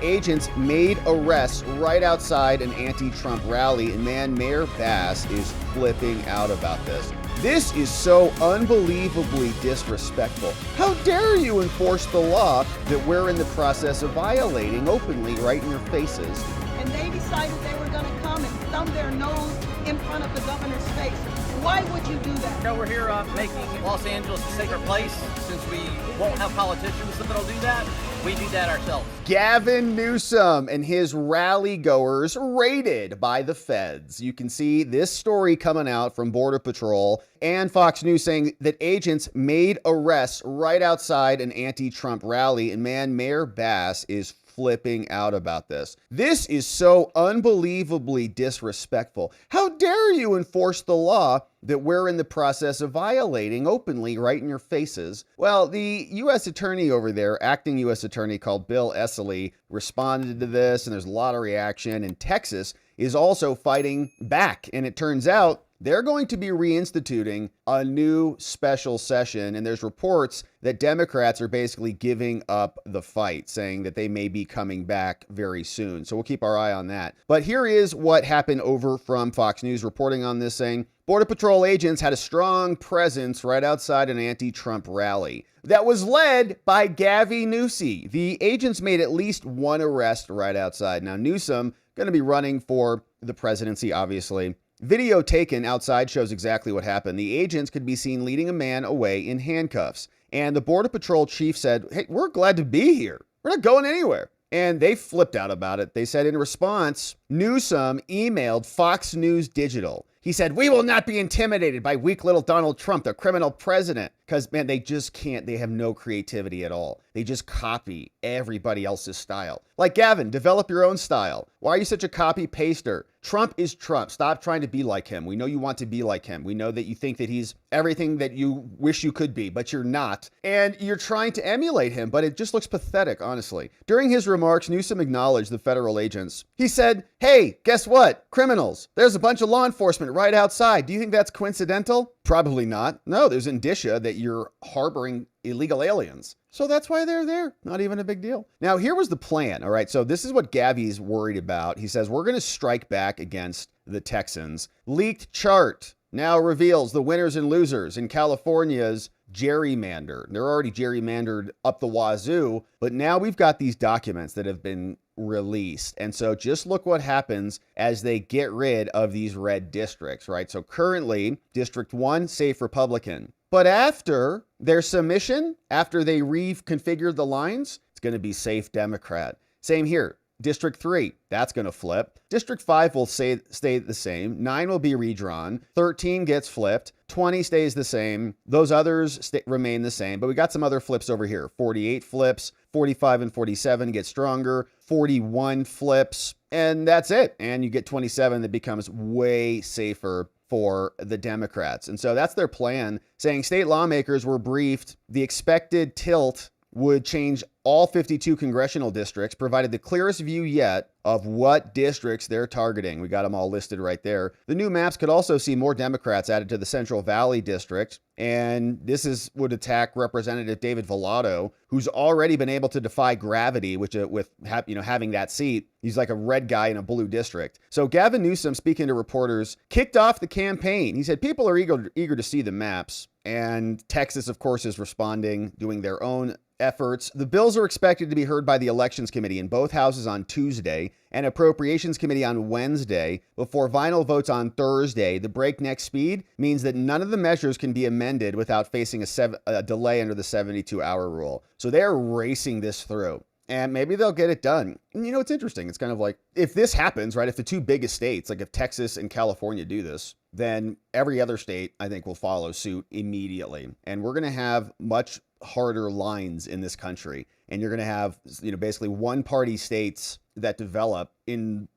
Agents made arrests right outside an anti-Trump rally, and man, Mayor Bass is flipping out about this. This is so unbelievably disrespectful. How dare you enforce the law that we're in the process of violating openly right in your faces? And they decided they were going to come and thumb their nose in front of the governor's face. Why would you do that? We're here making Los Angeles a safer place. Since we won't have politicians that'll do that, we do that ourselves. Gavin Newsom and his rally goers raided by the feds. You can see this story coming out from Border Patrol and Fox News saying that agents made arrests right outside an anti-Trump rally. And man, Mayor Bass is flipping out about this. This is so unbelievably disrespectful. How dare you enforce the law that we're in the process of violating openly right in your faces? Well, the U.S. attorney over there, acting U.S. attorney called Bill Esseley, responded to this, and there's a lot of reaction. And Texas is also fighting back. And it turns out they're going to be reinstituting a new special session, and there's reports that Democrats are basically giving up the fight, saying that they may be coming back very soon. So we'll keep our eye on that. But here is what happened over from Fox News reporting on this, saying Border Patrol agents had a strong presence right outside an anti-Trump rally that was led by Gavin Newsom. The agents made at least one arrest right outside. Now, Newsom going to be running for the presidency, obviously. Video taken outside shows exactly what happened. The agents could be seen leading a man away in handcuffs. And the Border Patrol chief said, "Hey, we're glad to be here. We're not going anywhere." And they flipped out about it. They said in response, Newsom emailed Fox News Digital. He said, "We will not be intimidated by weak little Donald Trump, the criminal president." Because, man, they just can't. They have no creativity at all. They just copy everybody else's style. Like, Gavin, develop your own style. Why are you such a copy paster? Trump is Trump. Stop trying to be like him. We know you want to be like him. We know that you think that he's everything that you wish you could be, but you're not. And you're trying to emulate him, but it just looks pathetic, honestly. During his remarks, Newsom acknowledged the federal agents. He said, "Hey, guess what? Criminals. There's a bunch of law enforcement right outside. Do you think that's coincidental? Probably not. No, there's indicia that you're harboring illegal aliens. So that's why they're there. Not even a big deal." Now, here was the plan. All right. So this is what Gavi's worried about. He says, we're going to strike back against the Texans. Leaked chart now reveals the winners and losers in California's gerrymander. They're already gerrymandered up the wazoo, but now we've got these documents that have been released. And so just look what happens as they get rid of these red districts, right? So currently, District 1, safe Republican. But after their submission, after they reconfigured the lines, it's going to be safe Democrat. Same here. District 3, that's going to flip. District 5 will stay the same. 9 will be redrawn. 13 gets flipped. 20 stays the same. Those others remain the same. But we got some other flips over here. 48 flips. 45 and 47 get stronger. 41 flips. And that's it. And you get 27 that becomes way safer for the Democrats. And so that's their plan, saying state lawmakers were briefed. The expected tilt would change all 52 congressional districts, provided the clearest view yet of what districts they're targeting. We got them all listed right there. The new maps could also see more Democrats added to the Central Valley district. And this would attack Representative David Vallado, who's already been able to defy gravity, which with having that seat. He's like a red guy in a blue district. So Gavin Newsom, speaking to reporters, kicked off the campaign. He said people are eager to see the maps. And Texas, of course, is responding, doing their own efforts. The bills are expected to be heard by the Elections Committee in both houses on Tuesday and Appropriations Committee on Wednesday before final votes on Thursday. The breakneck speed means that none of the measures can be amended without facing a delay under the 72-hour rule. So they're racing this through. And maybe they'll get it done. And it's interesting. It's kind of like, if this happens, right, if the two biggest states, like if Texas and California do this, then every other state, I think, will follow suit immediately. And we're going to have much harder lines in this country. And you're going to have, basically one-party states that develop on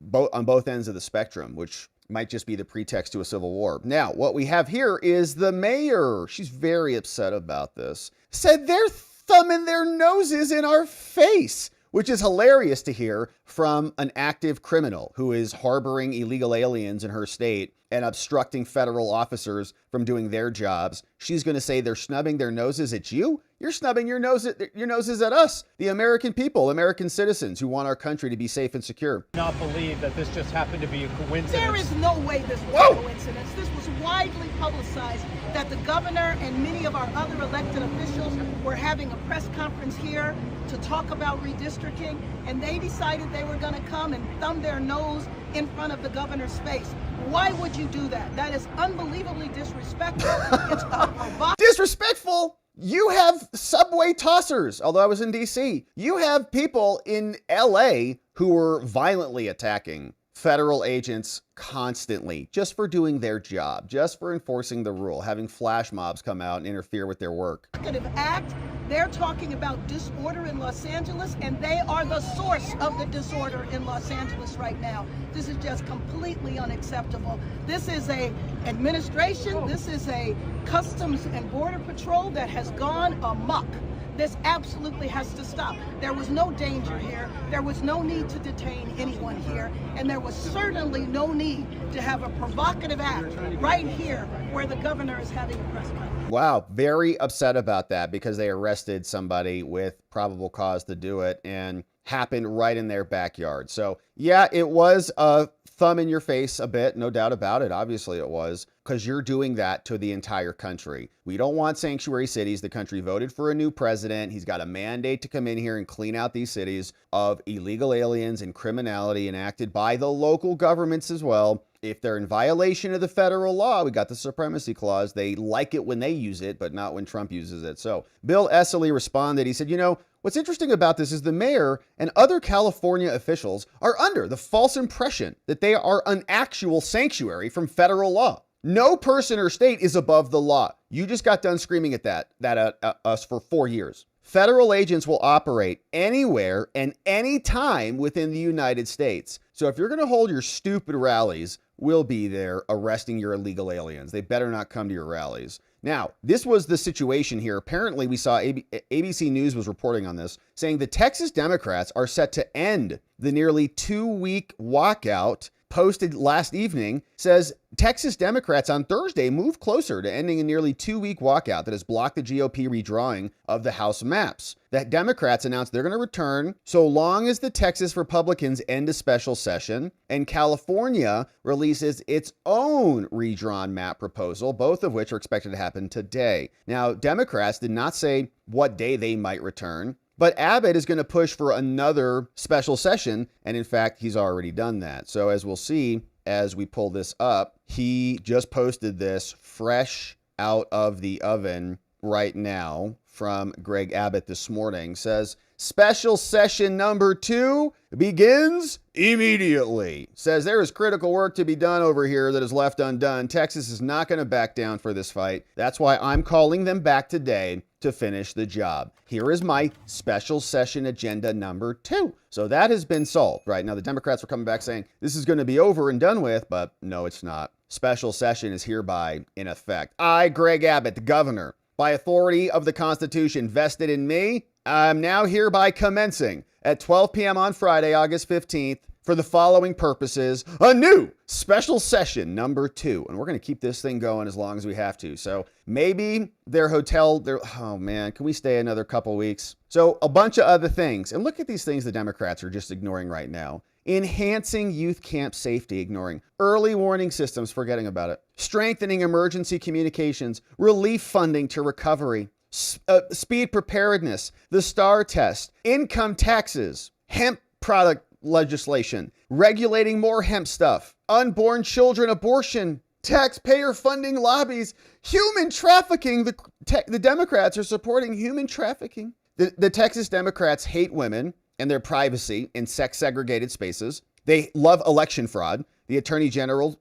both ends of the spectrum, which might just be the pretext to a civil war. Now, what we have here is the mayor. She's very upset about this. Said they're thumbing their noses in our face. which is hilarious to hear from an active criminal who is harboring illegal aliens in her state and obstructing federal officers from doing their jobs. She's going to say they're snubbing their noses at you. You're snubbing your noses at us, the American people, American citizens who want our country to be safe and secure. Not believe that this just happened to be a coincidence. There is no way this was a coincidence. This was widely publicized that the governor and many of our other elected officials were having a press conference here to talk about redistricting, and they decided they were going to come and thumb their nose in front of the governor's face. Why would you do that? That is unbelievably disrespectful. It's Disrespectful? You have subway tossers, although I was in DC. You have people in LA who were violently attacking federal agents constantly just for doing their job, just for enforcing the rule, having flash mobs come out and interfere with their work. Act. They're talking about disorder in Los Angeles, and they are the source of the disorder in Los Angeles right now. This is just completely unacceptable. This is a administration, this is a Customs and Border Patrol that has gone amok. This absolutely has to stop. There was no danger here. There was no need to detain anyone here. And there was certainly no need to have a provocative act right here where the governor is having a press conference. Wow, very upset about that because they arrested somebody with probable cause to do it and happened right in their backyard. So yeah, it was a thumb in your face a bit, no doubt about it. Obviously it was, because you're doing that to the entire country. We don't want sanctuary cities. The country voted for a new president. He's got a mandate to come in here and clean out these cities of illegal aliens and criminality enacted by the local governments as well. If they're in violation of the federal law, we got the supremacy clause. They like it when they use it, but not when Trump uses it. So Bill Esseley responded. He said, you know, what's interesting about this is the mayor and other California officials are under the false impression that they are an actual sanctuary from federal law. No person or state is above the law. You just got done screaming at that at us for 4 years. Federal agents will operate anywhere and anytime within the United States. So if you're going to hold your stupid rallies, we'll be there arresting your illegal aliens. They better not come to your rallies. Now, this was the situation here. Apparently, we saw ABC News was reporting on this, saying the Texas Democrats are set to end the nearly 2-week walkout. Posted last evening says Texas Democrats on Thursday move closer to ending a nearly 2-week walkout that has blocked the GOP redrawing of the House maps. That Democrats announced they're going to return so long as the Texas Republicans end a special session and California releases its own redrawn map proposal, both of which are expected to happen today. Now, Democrats did not say what day they might return, but Abbott is going to push for another special session, and in fact, he's already done that. So as we'll see as we pull this up, he just posted this fresh out of the oven right now from Greg Abbott this morning. Says, special session number 2 begins immediately. Says there is critical work to be done over here that is left undone. Texas is not going to back down for this fight. That's why I'm calling them back today to finish the job. Here is my special session agenda number 2. So that has been solved. Right now, the Democrats are coming back saying this is going to be over and done with, but no, it's not. Special session is hereby in effect. I, Greg Abbott, the governor, by authority of the Constitution vested in me, I'm now hereby commencing at 12 p.m. on Friday, August 15th, for the following purposes, a new special session number 2. And we're going to keep this thing going as long as we have to. So maybe oh man, can we stay another couple weeks? So a bunch of other things. And look at these things the Democrats are just ignoring right now. Enhancing youth camp safety, ignoring. Early warning systems, forgetting about it. Strengthening emergency communications. Relief funding to recovery. Speed preparedness. The STAR test. Income taxes. Hemp product legislation. Regulating more hemp stuff. Unborn children abortion. Taxpayer funding lobbies. Human trafficking. The Democrats are supporting human trafficking. The Texas Democrats hate women and their privacy in sex-segregated spaces. They love election fraud. The attorney general,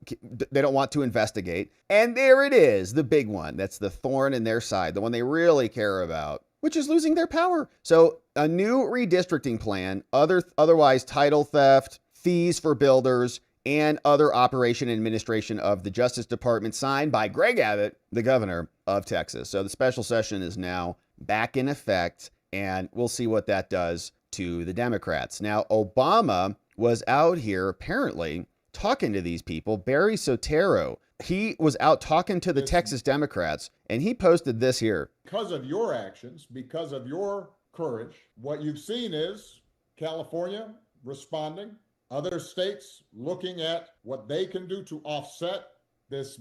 they don't want to investigate. And there it is, the big one. That's the thorn in their side, the one they really care about, which is losing their power. So a new redistricting plan, otherwise title theft, fees for builders, and other operation and administration of the Justice Department, signed by Greg Abbott, the governor of Texas. So the special session is now back in effect, and we'll see what that does to the Democrats. Now, Obama was out here apparently talking to these people. Barry Soetoro, he was out talking to the Texas Democrats, and he posted this here. Because of your actions, because of your courage, what you've seen is California responding, other states looking at what they can do to offset this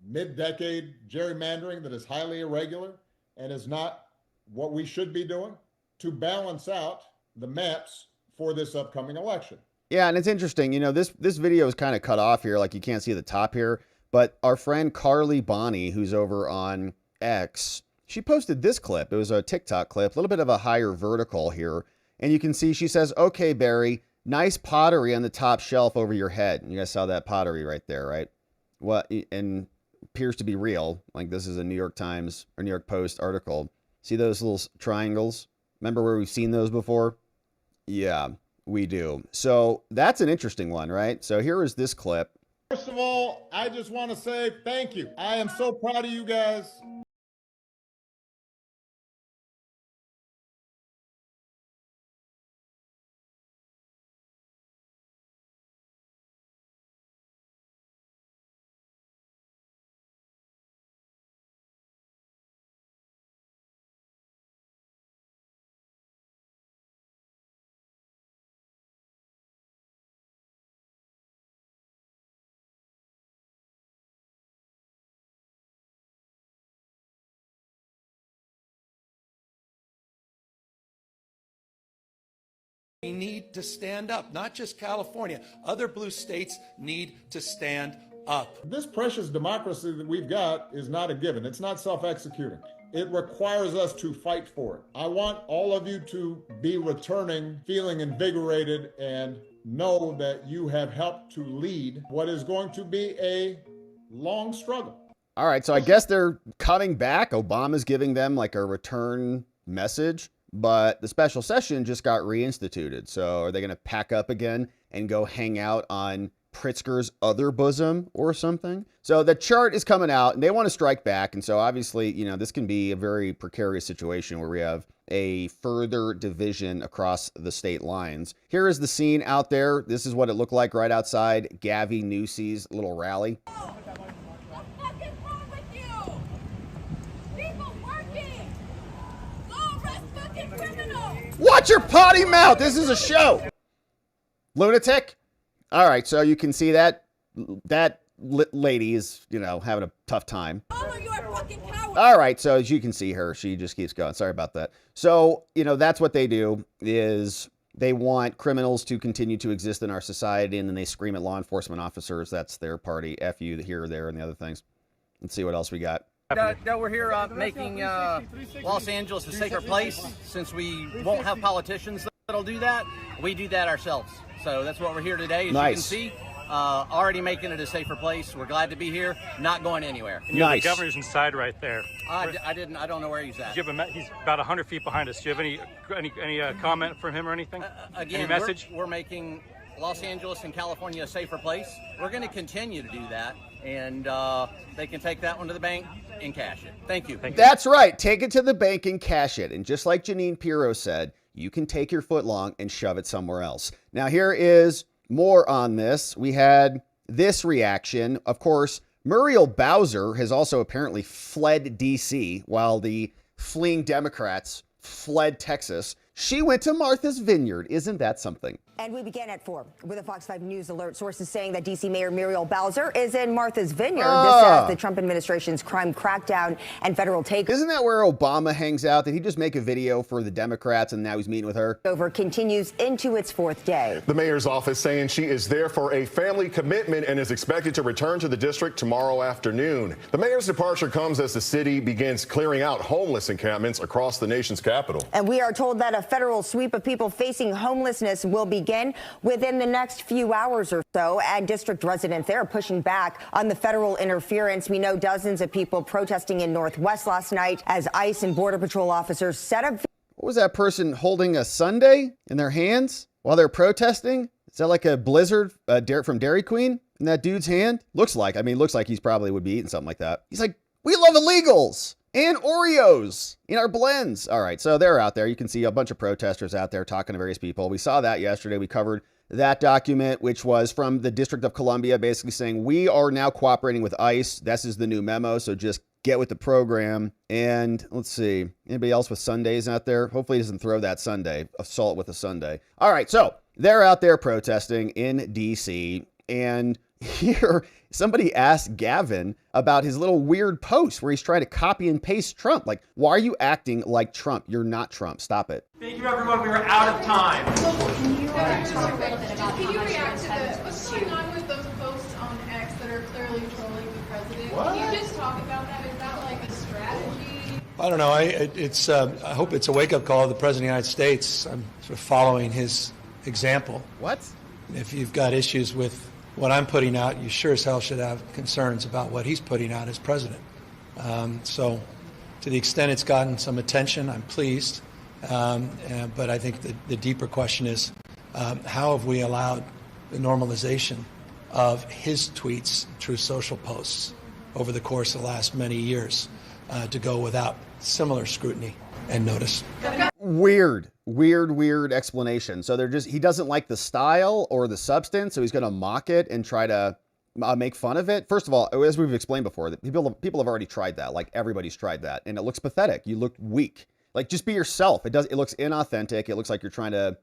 mid-decade gerrymandering that is highly irregular and is not what we should be doing to balance out the maps for this upcoming election. Yeah, and it's interesting, you know, this video is kind of cut off here, like you can't see the top here, but our friend Carly Bonnie, who's over on X, she posted this clip. It was a TikTok clip, a little bit of a higher vertical here, and you can see she says, "Okay, Barry, nice pottery on the top shelf over your head." And you guys saw that pottery right there, right? What, and appears to be real. Like this is a New York Times or New York Post article. See those little triangles? Remember where we've seen those before? Yeah, we do. So that's an interesting one, right? So here is this clip. First of all, I just want to say thank you. I am so proud of you guys. We need to stand up, not just California. Other blue states need to stand up. This precious democracy that we've got is not a given. It's not self-executing. It requires us to fight for it. I want all of you to be returning feeling invigorated and know that you have helped to lead what is going to be a long struggle. All right, so I guess they're coming back. Obama's giving them like a return message. But the special session just got reinstituted. So are they going to pack up again and go hang out on Pritzker's other bosom or something? So the chart is coming out and they want to strike back. And so obviously, you know, this can be a very precarious situation where we have a further division across the state lines. Here is the scene out there. This is what it looked like right outside Gavin Newsom's little rally. Watch your potty mouth. This is a show. Lunatic. All right. So you can see that lady is, you know, having a tough time. All right. So as you can see her, she just keeps going. Sorry about that. So, you know, that's what they do is they want criminals to continue to exist in our society. And then they scream at law enforcement officers. That's their party. F you, the here, there, and the other things. Let's see what else we got. No, we're here making Los Angeles a safer place. Since we won't have politicians that'll do that, we do that ourselves. So that's what we're here today. As nice. You can see, already making it a safer place. We're glad to be here, not going anywhere. And nice. The governor's inside right there. I don't know where he's at. He's about 100 feet behind us. Do you have any comment from him or anything? Again, any message? We're making Los Angeles and California a safer place. We're going to continue to do that, and they can take that one to the bank and cash it. Thank you. That's right. Take it to the bank and cash it. And just like Janine Pirro said, you can take your footlong and shove it somewhere else. Now, here is more on this. We had this reaction. Of course, Muriel Bowser has also apparently fled D.C. while the fleeing Democrats fled Texas. She went to Martha's Vineyard. Isn't that something? And we began at 4 with a Fox 5 News alert. Sources saying that D.C. Mayor Muriel Bowser is in Martha's Vineyard. This as the Trump administration's crime crackdown and federal takeover. Isn't that where Obama hangs out? Did he just make a video for the Democrats and now he's meeting with her? Over continues into its 4th day. The mayor's office saying she is there for a family commitment and is expected to return to the district tomorrow afternoon. The mayor's departure comes as the city begins clearing out homeless encampments across the nation's capital. And we are told that a federal sweep of people facing homelessness will begin within the next few hours or so, and district residents there are pushing back on the federal interference. We know dozens of people protesting in Northwest last night as ICE and Border Patrol officers set up. What was that person holding a sundae in their hands while they're protesting? Is that like a blizzard from Dairy Queen in that dude's hand? Looks like. I mean, looks like he's probably would be eating something like that. He's like, we love illegals. and Oreos in our blends. All right, so they're out there. You can see a bunch of protesters out there talking to various people. We saw that yesterday. We covered that document, which was from the District of Columbia, basically saying we are now cooperating with ICE. This is the new memo, so just get with the program. And let's see, anybody else with Sundays out there? Hopefully he doesn't throw that Sunday, assault with a Sunday. All right, so they're out there protesting in D.C., and here somebody asked Gavin about his little weird post where he's trying to copy and paste Trump. Like, why are you acting like Trump? You're not Trump. Stop it. Thank you, everyone. We are out of time. Can you react to what's going on with those posts on X that are clearly trolling the president? What? Can you just talk about that? Is that like a strategy? I don't know. I hope it's a wake-up call to the President of the United States. I'm sort of following his example. What? If you've got issues with what I'm putting out, you sure as hell should have concerns about what he's putting out as president. So to the extent it's gotten some attention, I'm pleased. But I think the deeper question is, how have we allowed the normalization of his tweets through social posts over the course of the last many years to go without similar scrutiny and notice? Weird explanation. So he doesn't like the style or the substance, so he's going to mock it and try to make fun of it. First of all, as we've explained before, that people have already tried that. Like, everybody's tried that, and it looks pathetic. You look weak. Like, just be yourself. It looks inauthentic. It looks like you're trying to,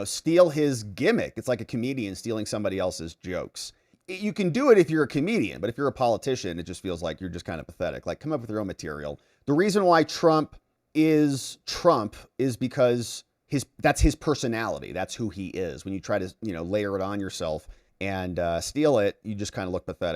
steal his gimmick. It's like a comedian stealing somebody else's jokes. You can do it if you're a comedian, but if you're a politician, it just feels like you're just kind of pathetic. Like, come up with your own material. The reason why Trump is because that's his personality. That's who he is. When you try to, layer it on yourself and steal it, you just kind of look pathetic.